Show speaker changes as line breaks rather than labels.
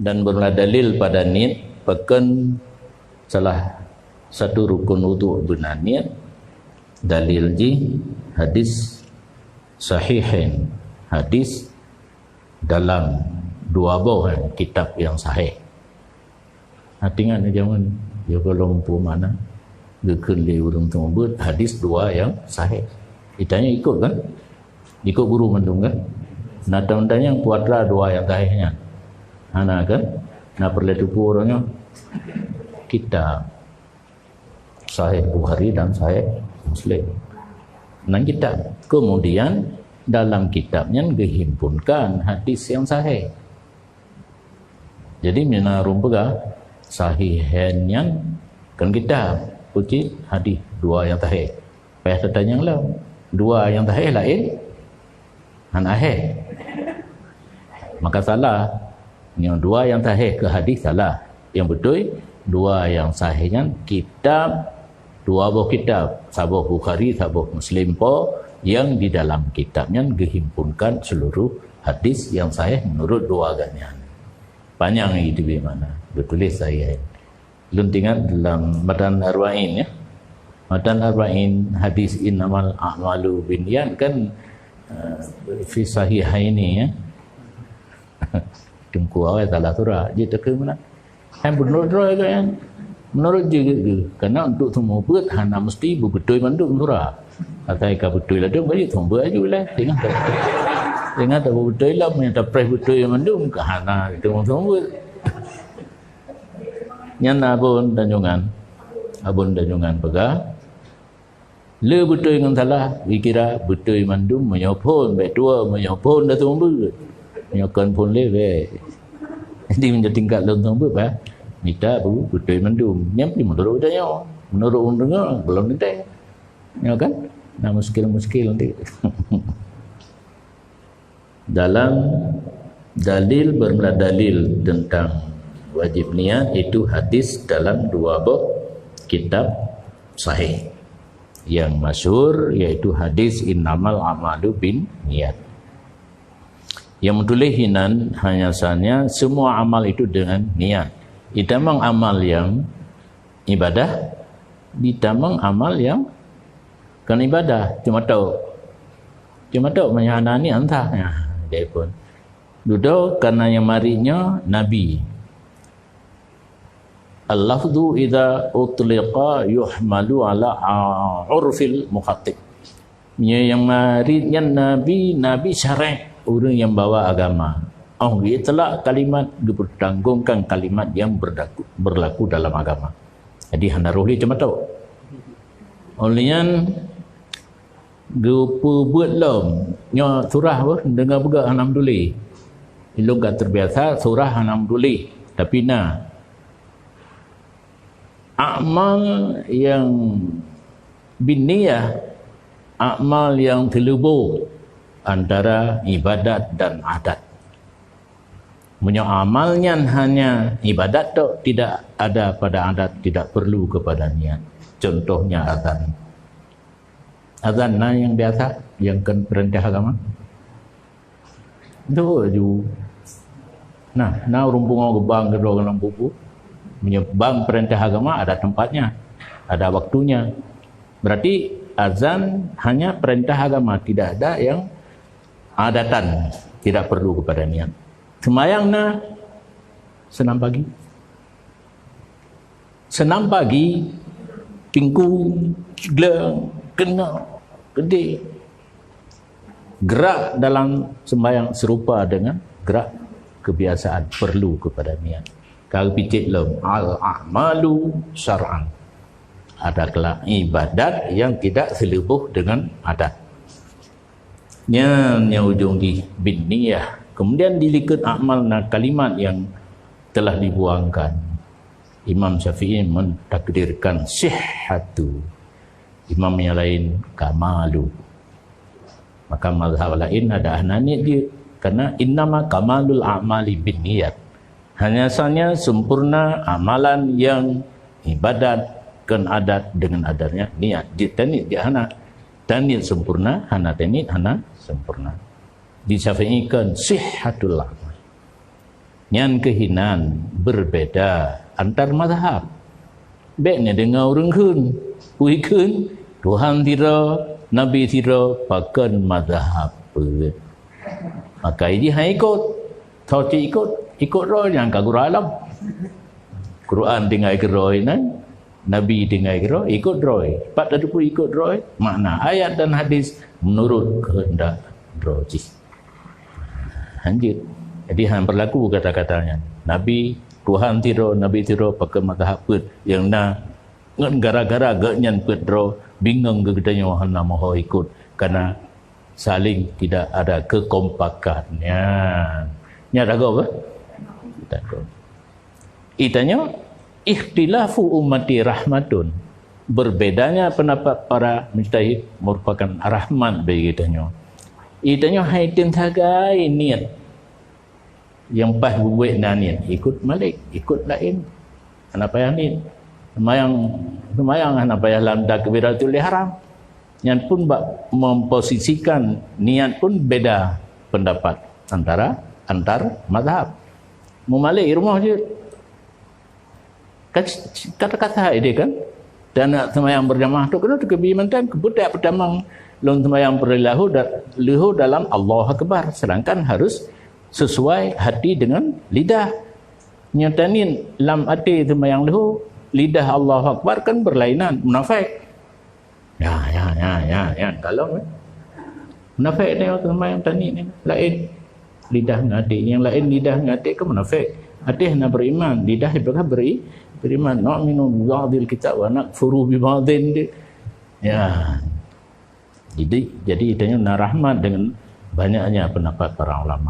dan bermula dalil pada niat pekan salah satu rukun wudu benar niat. Dalil ji hadis sahihain, hadis dalam dua buah kitab yang sahih. Hati-hati jangan dia belum pu mana gekun li urung tembut hadis dua yang sahih. Itanya ikut kan? Ikut guru mandung kan? Nah tandanya yang puatra dua yang sahihnya. Hana kan? Nah perlu tupu orangnya kitab Sahih Bukhari dan Sahih Muslim. Nah kitab. Kemudian dalam kitabnya dihimpunkan hadis yang sahih. Jadi mina rumpega sahihannya kan kitab uji hadis dua yang sahih. Payah tertanya lah dua yang sahih lain han ahih. Maka salah. Yang dua yang sahih ke hadis salah. Yang betul dua yang sahihnya kitab dua buah kitab Sahih Bukhari, Sahih Muslim po yang di dalam kitabnya dihimpunkan seluruh hadis yang sahih menurut dua ganyan. Panjang itu bagaimana? Bertulis saya. Luntingan dalam Matan Arba'in ya. Matan Arba'in hadis innamal a'malu binniyat kan fi sahihaini ya. Tunggu awal salah surah. Jadi ke mana? Yang menurut surah kan? Menurut juga. Karena untuk semua buat hana mesti betul manduk surah. Atai ka betul lah dong bagi tunggu aja lah. Tengah tak betul lah punya tapres betul manduk ke hana tunggu. Nyan abun danjungan pegang. Le betul dengan salah, dikira betul mandum menyopon, baik tua menyopon dah tunggu. Menyokan pun le. Jadi menjadi tingkat dalam tunggu apa? Minta betul mandum. Nyampi menurut dia, menurut undang belum nanti. Ya kan? Nah muskil nanti. Dalam dalil bermula dalil tentang wajib niat itu hadis dalam dua buah kitab sahih. Yang masyhur yaitu hadis innamal a'malu bin niat. Yang mentulihinan hanya sahaja semua amal itu dengan niat. Itamang amal yang ibadah, ditamang amal yang kan ibadah. Cuma tahu menyanani antah. Ya, dia pun. Duduk karena yang marinya Nabi. Al-lafzu idza utliqa yuhmalu ala urfil mukhatib. Yang marinya Nabi syarah orang yang bawa agama. Oh, itulah kalimat dipertanggungkan kalimat yang berlaku dalam agama. Jadi hana rohli cuma tahu. Olian gupu buat lom nya surah apa dengar juga alhamdulillah. Ilmu gak terbiasa surah alhamdulillah. Tapi amal yang binniyah, amal yang terlebur antara ibadat dan adat. Punya amalnya hanya ibadat tu, tidak ada pada adat, tidak perlu kepada niat. Contohnya azan. Azan yang biasa, yang kan perintah agama. Itu je. Nah rumpung gebang gedor dalam buku. Menyebang perintah agama ada tempatnya, ada waktunya. Berarti azan hanya perintah agama, tidak ada yang adatan, tidak perlu kepada niat. Semayang senam pagi, pingku, geleng, kena, gede. Gerak dalam sembahyang serupa dengan gerak kebiasaan, perlu kepada niat. Kalau picit lem al-a'malu syar'an. Adalah ibadat yang tidak selebuh dengan adat. Yang ujung di bin niyah. Kemudian dilihat amal kalimat yang telah dibuangkan. Imam Syafi'i mentakdirkan sihhatu. Imam yang lain kamalu. Maka mazhab lain ada anani dia karena innama kamalul a'mali bin niyat. Hanya saja sempurna amalan yang ibadat kan adat dengan adanya niat. Tanit dia hana tanit sempurna, hana tanit hana sempurna. Disyafi'ikan sihhatul amal. Nyan kehinan berbeda antar mazhab. Baiknya dengar orang kun, pui kun, Tuhan tira, Nabi tira, pakan mazhab. Maka ini hai ikut, thau chi ikut rồi yang ka Quran lắm. Quran dengar geroi nan, Nabi dengar geroi ikut rồi. Pat ada pun ikut rồi. Makna ayat dan hadis menurut kehendak roji. Lanjut. Jadi han berlaku kata-katanya. Nabi Tuhan tiro, Nabi tiro pakai mazhab put yang ngan gara-gara genyan put ro bingung gedenya hana mau ikut karena saling tidak ada kekompakannya. Nya ada apa? Tak ada. Itanya ikhtilafu ummati rahmatun. Berbedanya pendapat para mujtahid merupakan rahmat bagi kitanya. Itanya haitin thagai niat yang pas buat niat ikut malik, ikut lain. Kenapa yang ni? Semayang kenapa yang dalam takbiratul ihram. Yang pun memposisikan niat pun beda pendapat antar mazhab. Memalik rumah je. Kata-kata ini kan. Dan semayang berjamaah tu kena kebimantan kebudak pertama long semayang berlahu dalam Allah Akbar. Sedangkan harus sesuai hati dengan lidah. Nyatanin lam hati semayang lahu lidah Allah Akbar kan berlainan, munafik. Ya. Kalau munafik ni semayang tani ni lain lidah ngati, yang lain lidah ngati ke munafik. Hati nak beriman, lidah juga beriman. Nu'minu bi ba'dil kitab wa nakfuru bi ba'din. Ya. Jadi itanya rahmat dengan banyaknya pendapat para ulama.